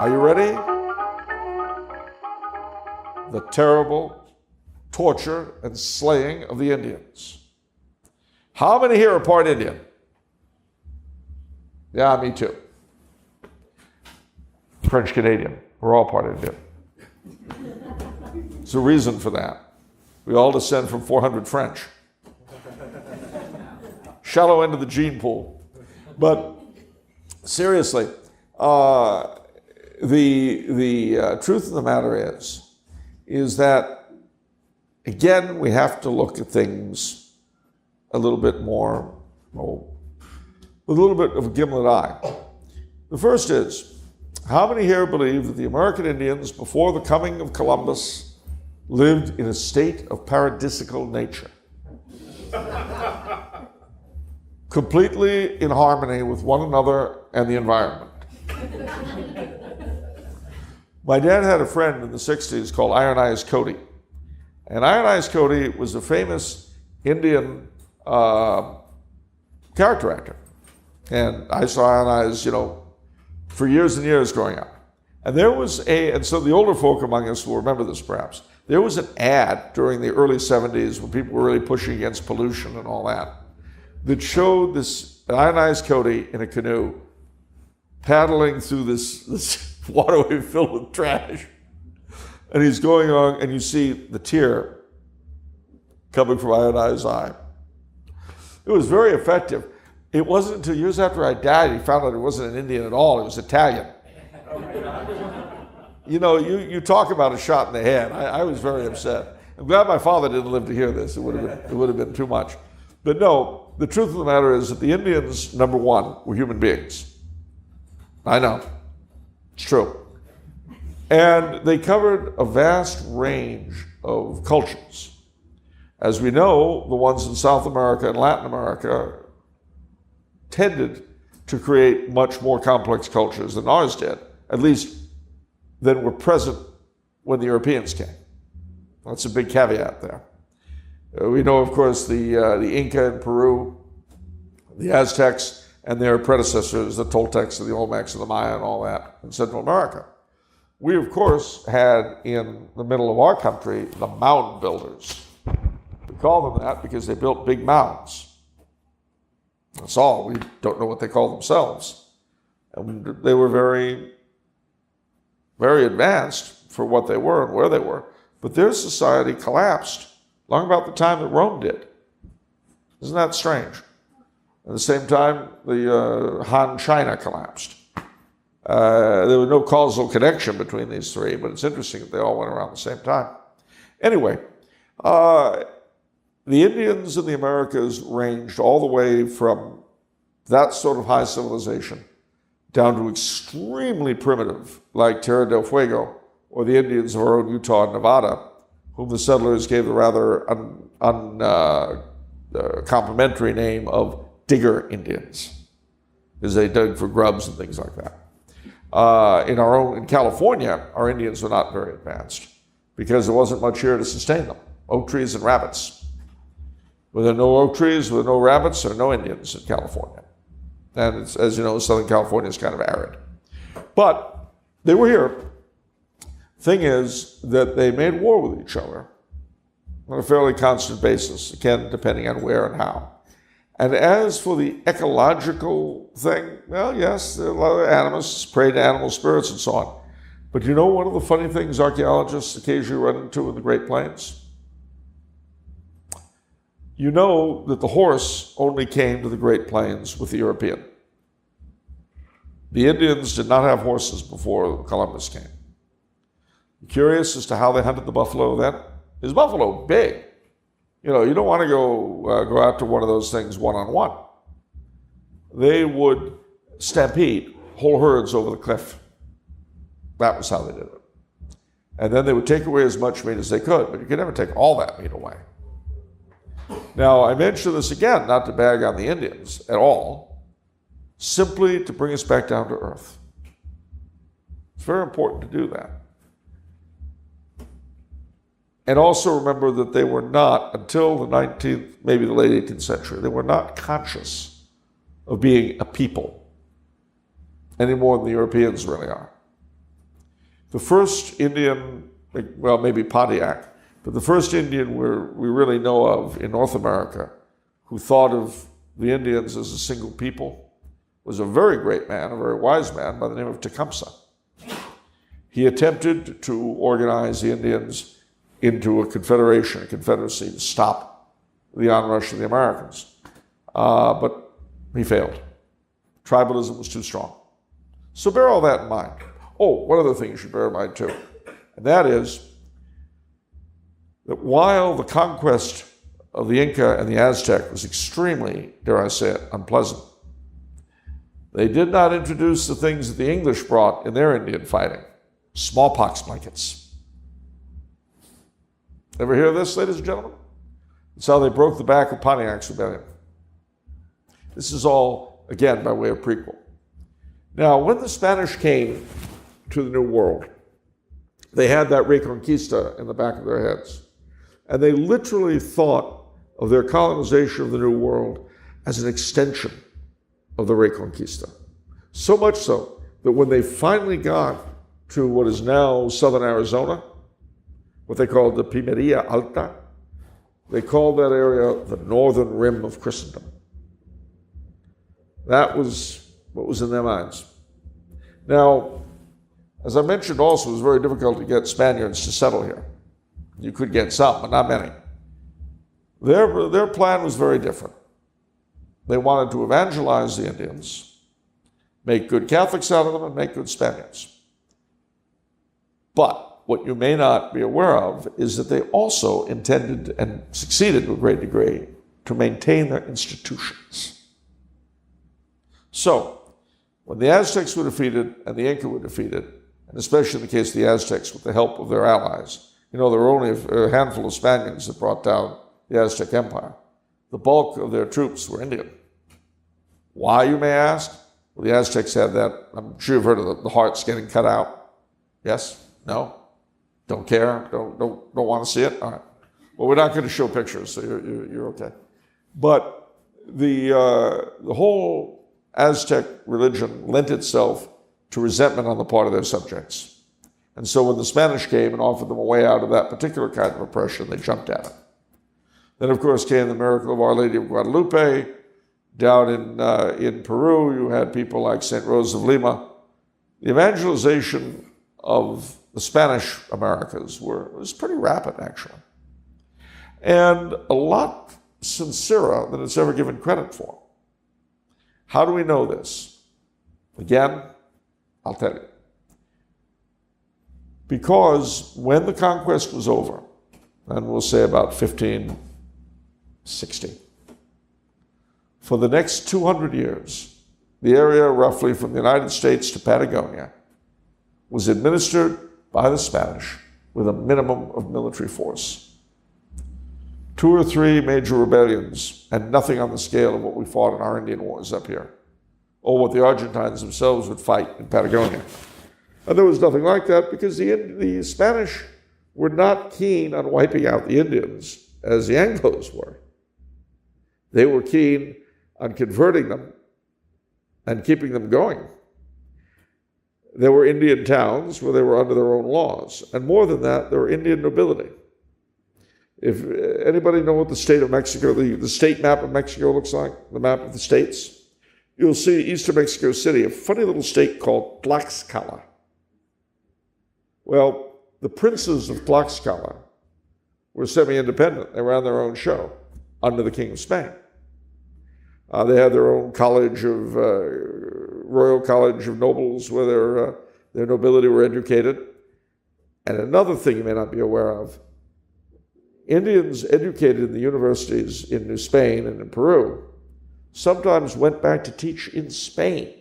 Are you ready? The terrible torture and slaying of the Indians. How many here are part Indian? Yeah, me too. French Canadian. We're all part Indian. There's a reason for that. We all descend from 400 French. Shallow end of the gene pool. But seriously, the truth of the matter is that, again, we have to look at things a little bit more, with a little bit of a gimlet eye. The first is, how many here believe that the American Indians, before the coming of Columbus, lived in a state of paradisical nature? Completely in harmony with one another and the environment. My dad had a friend in the 60s called Iron Eyes Cody. And Iron Eyes Cody was a famous Indian character actor. And I saw Iron Eyes, for years and years growing up. And there was and so the older folk among us will remember this perhaps, there was an ad during the early 70s when people were really pushing against pollution and all that showed this Iron Eyes Cody in a canoe paddling through this waterway filled with trash. And he's going on, and you see the tear coming from Iron Eyes' eye. It was very effective. It wasn't until years after I died he found out it wasn't an Indian at all, it was Italian. You talk about a shot in the head. I was very upset. I'm glad my father didn't live to hear this. It would have been too much. But no, the truth of the matter is that the Indians, number one, were human beings. I know. It's true. And they covered a vast range of cultures. As we know, the ones in South America and Latin America tended to create much more complex cultures than ours did, at least than were present when the Europeans came. That's a big caveat there. We know, of course, the Inca in Peru, the Aztecs, and their predecessors, the Toltecs and the Olmecs and the Maya and all that in Central America. We, of course, had in the middle of our country the mound builders. We call them that because they built big mounds. That's all. We don't know what they call themselves. And they were very, very advanced for what they were and where they were. But their society collapsed long about the time that Rome did. Isn't that strange? At the same time, the Han China collapsed. There was no causal connection between these three, but it's interesting that they all went around the same time. Anyway, the Indians in the Americas ranged all the way from that sort of high civilization down to extremely primitive, like Tierra del Fuego, or the Indians of our own Utah and Nevada, whom the settlers gave the rather complimentary name of Digger Indians, because they dug for grubs and things like that. In California, our Indians were not very advanced because there wasn't much here to sustain them. Oak trees and rabbits. With no oak trees, with no rabbits, there are no Indians in California. And it's, as you know, Southern California is kind of arid. But they were here. Thing is that they made war with each other on a fairly constant basis, again, depending on where and how. And as for the ecological thing, well, yes, there are a lot of animists, prey to animal spirits and so on. But you know one of the funny things archaeologists occasionally run into in the Great Plains? You know that the horse only came to the Great Plains with the European. The Indians did not have horses before Columbus came. Curious as to how they hunted the buffalo then? Is buffalo big? You don't want to go out to one of those things one-on-one. They would stampede whole herds over the cliff. That was how they did it. And then they would take away as much meat as they could, but you could never take all that meat away. Now, I mention this again, not to bag on the Indians at all, simply to bring us back down to earth. It's very important to do that. And also remember that they were not, until the 19th, maybe the late 18th century, they were not conscious of being a people any more than the Europeans really are. The first Indian, well, maybe Pontiac, but the first Indian we really know of in North America who thought of the Indians as a single people was a very great man, a very wise man by the name of Tecumseh. He attempted to organize the Indians into a confederation, a confederacy, to stop the onrush of the Americans. But he failed. Tribalism was too strong. So bear all that in mind. Oh, one other thing you should bear in mind too, and that is that while the conquest of the Inca and the Aztec was extremely, dare I say it, unpleasant, they did not introduce the things that the English brought in their Indian fighting. Smallpox blankets. Ever hear this, ladies and gentlemen? That's how they broke the back of Pontiac's rebellion. This is all, again, by way of prequel. Now, when the Spanish came to the New World, they had that Reconquista in the back of their heads. And they literally thought of their colonization of the New World as an extension of the Reconquista. So much so that when they finally got to what is now southern Arizona, what they called the Pimeria Alta, they called that area the northern rim of Christendom. That was what was in their minds. Now, as I mentioned also, it was very difficult to get Spaniards to settle here. You could get some, but not many. Their plan was very different. They wanted to evangelize the Indians, make good Catholics out of them, and make good Spaniards. But what you may not be aware of is that they also intended and succeeded to a great degree to maintain their institutions. So, when the Aztecs were defeated and the Inca were defeated, and especially in the case of the Aztecs with the help of their allies, you know, there were only a handful of Spaniards that brought down the Aztec Empire. The bulk of their troops were Indian. Why, you may ask? Well, the Aztecs had that, I'm sure you've heard of the hearts getting cut out. Yes? No? Don't care? Don't want to see it? All right. Well, we're not going to show pictures, so you're okay. But the whole Aztec religion lent itself to resentment on the part of their subjects. And so when the Spanish came and offered them a way out of that particular kind of oppression, they jumped at it. Then, of course, came the miracle of Our Lady of Guadalupe. Down in Peru, you had people like St. Rose of Lima. The evangelization of the Spanish Americas was pretty rapid, actually. And a lot sincerer than it's ever given credit for. How do we know this? Again, I'll tell you. Because when the conquest was over, and we'll say about 1560, for the next 200 years, the area roughly from the United States to Patagonia was administered by the Spanish with a minimum of military force. 2 or 3 major rebellions, and nothing on the scale of what we fought in our Indian wars up here, or what the Argentines themselves would fight in Patagonia. And there was nothing like that because the Spanish were not keen on wiping out the Indians as the Anglos were. They were keen on converting them and keeping them going. There were Indian towns where they were under their own laws. And more than that, there were Indian nobility. If anybody know what the state of Mexico, the state map of Mexico looks like, the map of the states, you'll see eastern Mexico City, a funny little state called Tlaxcala. Well, the princes of Tlaxcala were semi-independent. They ran their own show under the King of Spain. They had their own college of, Royal College of Nobles where their nobility were educated. And another thing you may not be aware of, Indians educated in the universities in New Spain and in Peru sometimes went back to teach in Spain.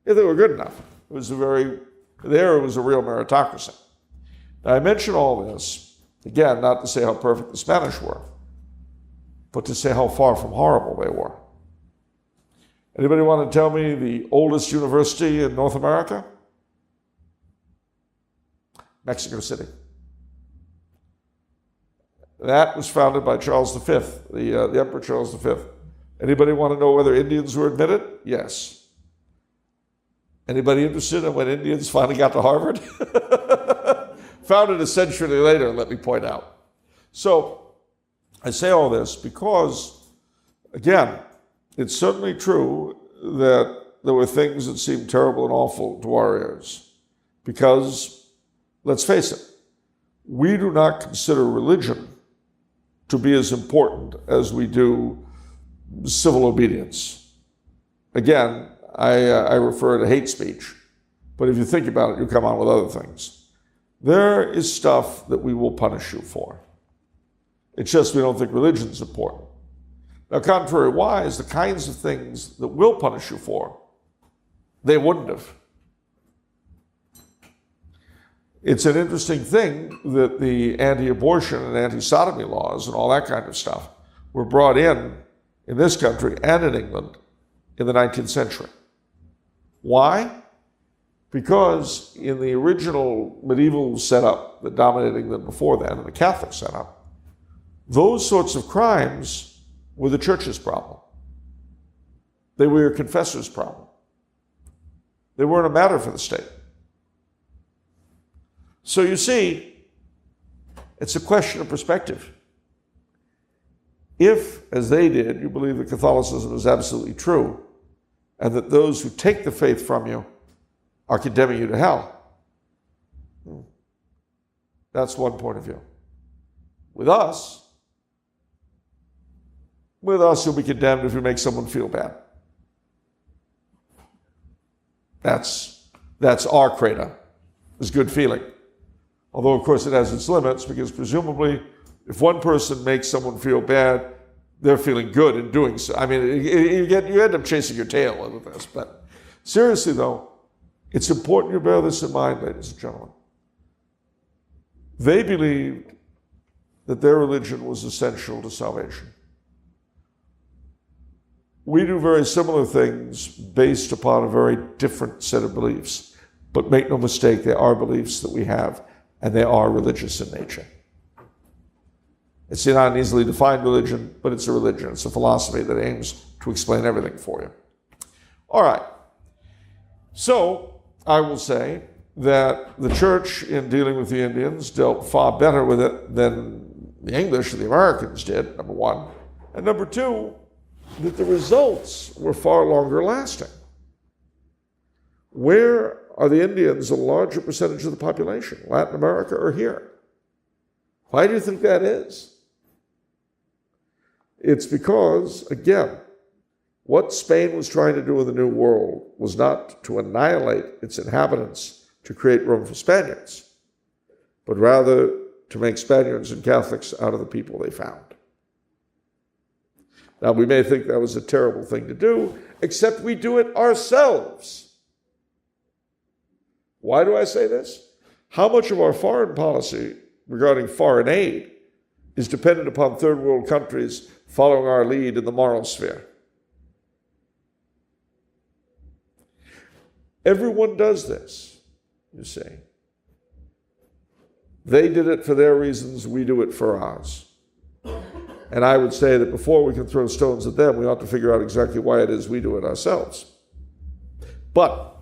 If they were good enough. It was a real meritocracy. Now, I mention all this, again, not to say how perfect the Spanish were, but to say how far from horrible they were. Anybody want to tell me the oldest university in North America? Mexico City. That was founded by Charles V, the Emperor Charles V. Anybody want to know whether Indians were admitted? Yes. Anybody interested in when Indians finally got to Harvard? Founded a century later, let me point out. So I say all this because, again, it's certainly true that there were things that seemed terrible and awful to our ears. Because, let's face it, we do not consider religion to be as important as we do civil obedience. Again, I refer to hate speech, but if you think about it, you come on with other things. There is stuff that we will punish you for. It's just we don't think religion is important. Now, contrariwise, the kinds of things that we'll punish you for, they wouldn't have. It's an interesting thing that the anti-abortion and anti-sodomy laws and all that kind of stuff were brought in this country and in England in the 19th century. Why? Because in the original medieval setup that dominated England before then, in the Catholic setup, those sorts of crimes were the church's problem. They were your confessor's problem. They weren't a matter for the state. So you see, it's a question of perspective. If, as they did, you believe that Catholicism is absolutely true, and that those who take the faith from you are condemning you to hell, that's one point of view. With us, you'll be condemned if you make someone feel bad. That's our credo, is good feeling. Although, of course, it has its limits, because presumably, if one person makes someone feel bad, they're feeling good in doing so. I mean, you end up chasing your tail with this. But seriously, though, it's important you bear this in mind, ladies and gentlemen. They believed that their religion was essential to salvation. We do very similar things based upon a very different set of beliefs. But make no mistake, they are beliefs that we have, and they are religious in nature. It's not an easily defined religion, but it's a religion. It's a philosophy that aims to explain everything for you. All right. So I will say that the church, in dealing with the Indians, dealt far better with it than the English or the Americans did, number one. And number two, that the results were far longer lasting. Where are the Indians a larger percentage of the population, Latin America or here? Why do you think that is? It's because, again, what Spain was trying to do in the New World was not to annihilate its inhabitants to create room for Spaniards, but rather to make Spaniards and Catholics out of the people they found. Now, we may think that was a terrible thing to do, except we do it ourselves. Why do I say this? How much of our foreign policy regarding foreign aid is dependent upon third world countries following our lead in the moral sphere? Everyone does this, you see. They did it for their reasons, we do it for ours. And I would say that before we can throw stones at them, we ought to figure out exactly why it is we do it ourselves. But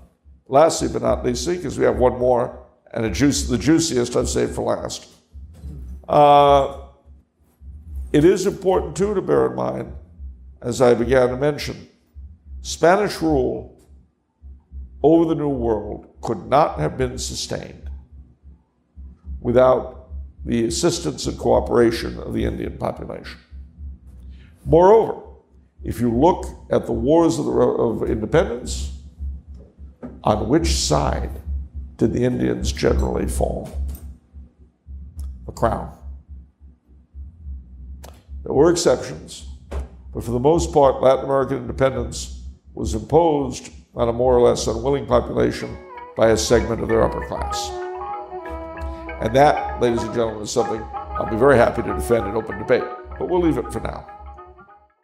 lastly but not leastly, because we have one more, and the juiciest I've saved for last. It is important, too, to bear in mind, as I began to mention, Spanish rule over the New World could not have been sustained without the assistance and cooperation of the Indian population. Moreover, if you look at the wars of independence, on which side did the Indians generally fall? The Crown. There were exceptions, but for the most part, Latin American independence was imposed on a more or less unwilling population by a segment of their upper class. And that, ladies and gentlemen, is something I'll be very happy to defend in open debate, but we'll leave it for now.